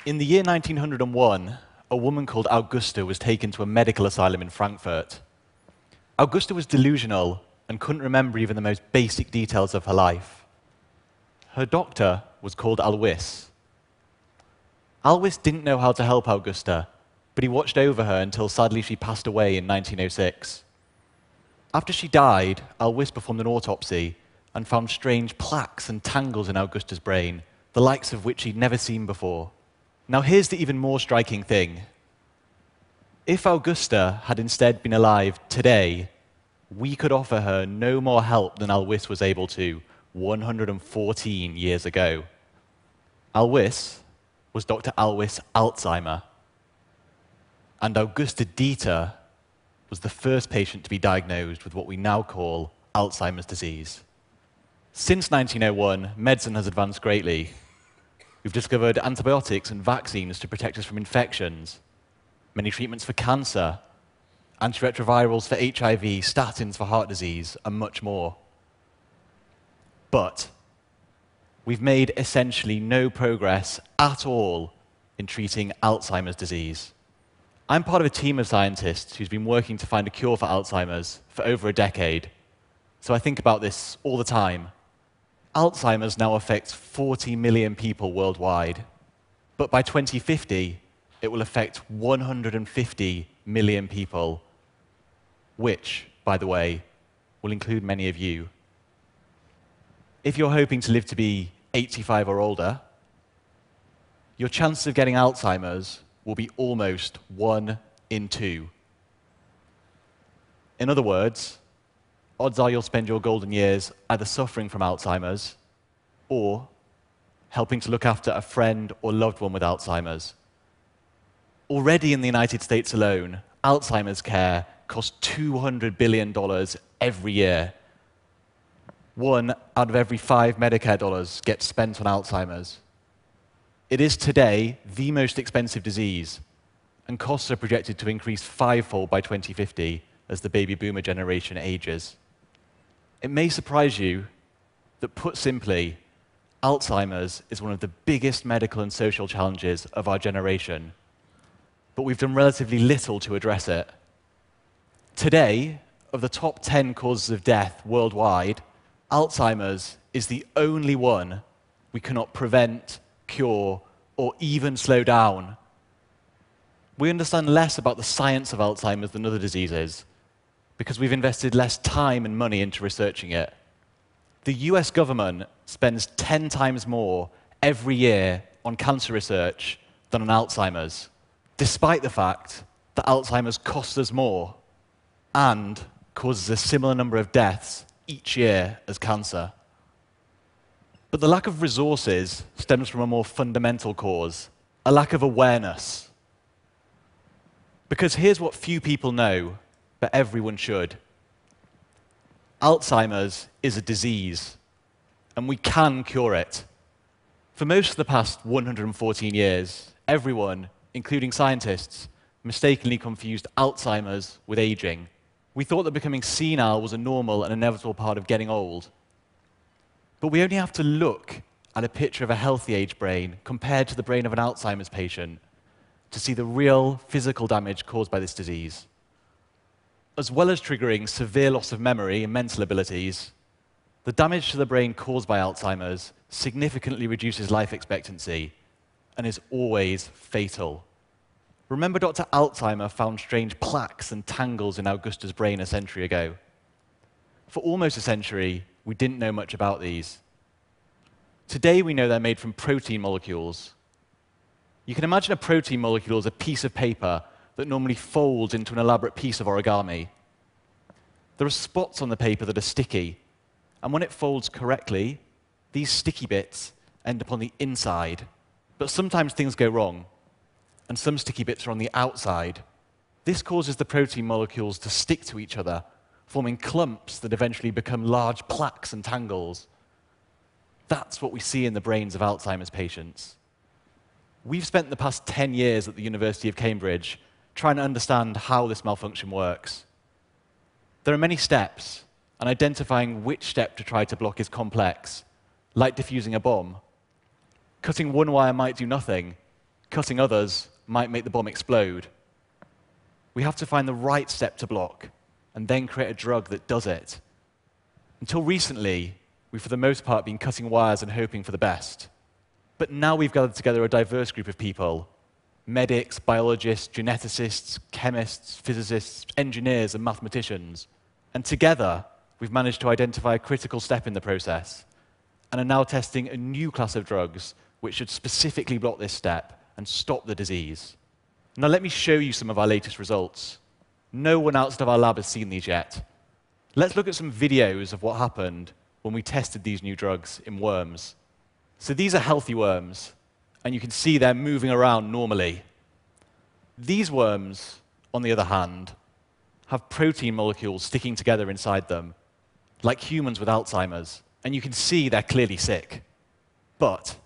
In the year 1901, a woman called Augusta was taken to a medical asylum in Frankfurt. Augusta was delusional and couldn't remember even the most basic details of her life. Her doctor was called Alois. Alois didn't know how to help Augusta, but he watched over her until sadly she passed away in 1906. After she died, Alois performed an autopsy and found strange plaques and tangles in Augusta's brain, the likes of which he'd never seen before. Now here's the even more striking thing. If Augusta had instead been alive today, we could offer her no more help than Alois was able to 114 years ago. Alois was Dr. Alois Alzheimer, and Augusta Dieter was the first patient to be diagnosed with what we now call Alzheimer's disease. Since 1901, medicine has advanced greatly. We've discovered antibiotics and vaccines to protect us from infections, many treatments for cancer, antiretrovirals for HIV, statins for heart disease, and much more. But we've made essentially no progress at all in treating Alzheimer's disease. I'm part of a team of scientists who's been working to find a cure for Alzheimer's for over a decade, so I think about this all the time. Alzheimer's now affects 40 million people worldwide, but by 2050, it will affect 150 million people, which, by the way, will include many of you. If you're hoping to live to be 85 or older, your chances of getting Alzheimer's will be almost 1 in 2. In other words, odds are you'll spend your golden years either suffering from Alzheimer's or helping to look after a friend or loved one with Alzheimer's. Already in the United States alone, Alzheimer's care costs $200 billion every year. 1 out of every 5 Medicare dollars gets spent on Alzheimer's. It is today the most expensive disease, and costs are projected to increase 5-fold by 2050 as the baby boomer generation ages. It may surprise you that, put simply, Alzheimer's is one of the biggest medical and social challenges of our generation, but we've done relatively little to address it. Today, of the top 10 causes of death worldwide, Alzheimer's is the only one we cannot prevent, cure, or even slow down. We understand less about the science of Alzheimer's than other diseases because we've invested less time and money into researching it. The US government spends 10 times more every year on cancer research than on Alzheimer's, despite the fact that Alzheimer's costs us more and causes a similar number of deaths each year as cancer. But the lack of resources stems from a more fundamental cause, a lack of awareness. Because here's what few people know, but everyone should. Alzheimer's is a disease, and we can cure it. For most of the past 114 years, everyone, including scientists, mistakenly confused Alzheimer's with aging. We thought that becoming senile was a normal and inevitable part of getting old. But we only have to look at a picture of a healthy age brain compared to the brain of an Alzheimer's patient to see the real physical damage caused by this disease. As well as triggering severe loss of memory and mental abilities, the damage to the brain caused by Alzheimer's significantly reduces life expectancy and is always fatal. Remember Dr. Alzheimer found strange plaques and tangles in Augusta's brain a century ago? For almost a century, we didn't know much about these. Today, we know they're made from protein molecules. You can imagine a protein molecule as a piece of paper that normally folds into an elaborate piece of origami. There are spots on the paper that are sticky, and when it folds correctly, these sticky bits end up on the inside. But sometimes things go wrong, and some sticky bits are on the outside. This causes the protein molecules to stick to each other, forming clumps that eventually become large plaques and tangles. That's what we see in the brains of Alzheimer's patients. We've spent the past 10 years at the University of Cambridge trying to understand how this malfunction works. There are many steps, and identifying which step to try to block is complex, like diffusing a bomb. Cutting one wire might do nothing. Cutting others might make the bomb explode. We have to find the right step to block, and then create a drug that does it. Until recently, we've for the most part been cutting wires and hoping for the best. But now we've gathered together a diverse group of people: medics, biologists, geneticists, chemists, physicists, engineers, and mathematicians. And together, we've managed to identify a critical step in the process, and are now testing a new class of drugs which should specifically block this step and stop the disease. Now let me show you some of our latest results. No one outside of our lab has seen these yet. Let's look at some videos of what happened when we tested these new drugs in worms. So these are healthy worms, and you can see they're moving around normally. These worms, on the other hand, have protein molecules sticking together inside them, like humans with Alzheimer's, and you can see they're clearly sick. But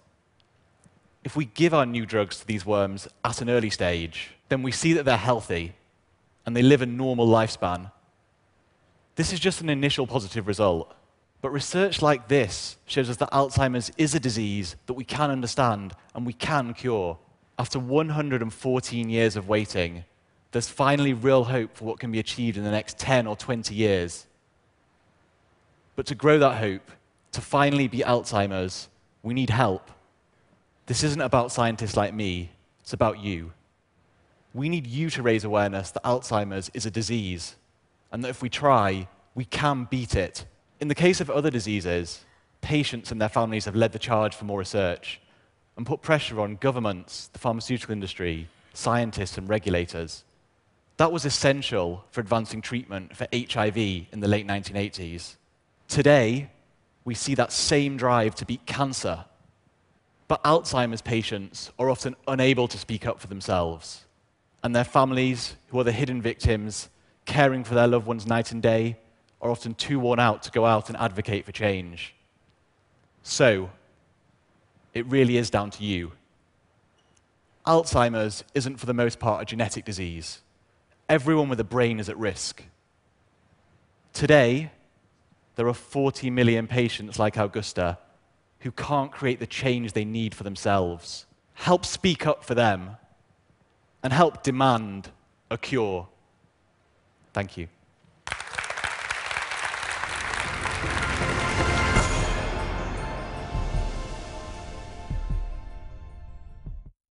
if we give our new drugs to these worms at an early stage, then we see that they're healthy, and they live a normal lifespan. This is just an initial positive result. But research like this shows us that Alzheimer's is a disease that we can understand and we can cure. After 114 years of waiting, there's finally real hope for what can be achieved in the next 10 or 20 years. But to grow that hope, to finally beat Alzheimer's, we need help. This isn't about scientists like me, it's about you. We need you to raise awareness that Alzheimer's is a disease, and that if we try, we can beat it. In the case of other diseases, patients and their families have led the charge for more research and put pressure on governments, the pharmaceutical industry, scientists, and regulators. That was essential for advancing treatment for HIV in the late 1980s. Today, we see that same drive to beat cancer. But Alzheimer's patients are often unable to speak up for themselves, and their families, who are the hidden victims, caring for their loved ones night and day, are often too worn out to go out and advocate for change. So, it really is down to you. Alzheimer's isn't for the most part a genetic disease. Everyone with a brain is at risk. Today, there are 40 million patients like Augusta who can't create the change they need for themselves. Help speak up for them, and help demand a cure. Thank you.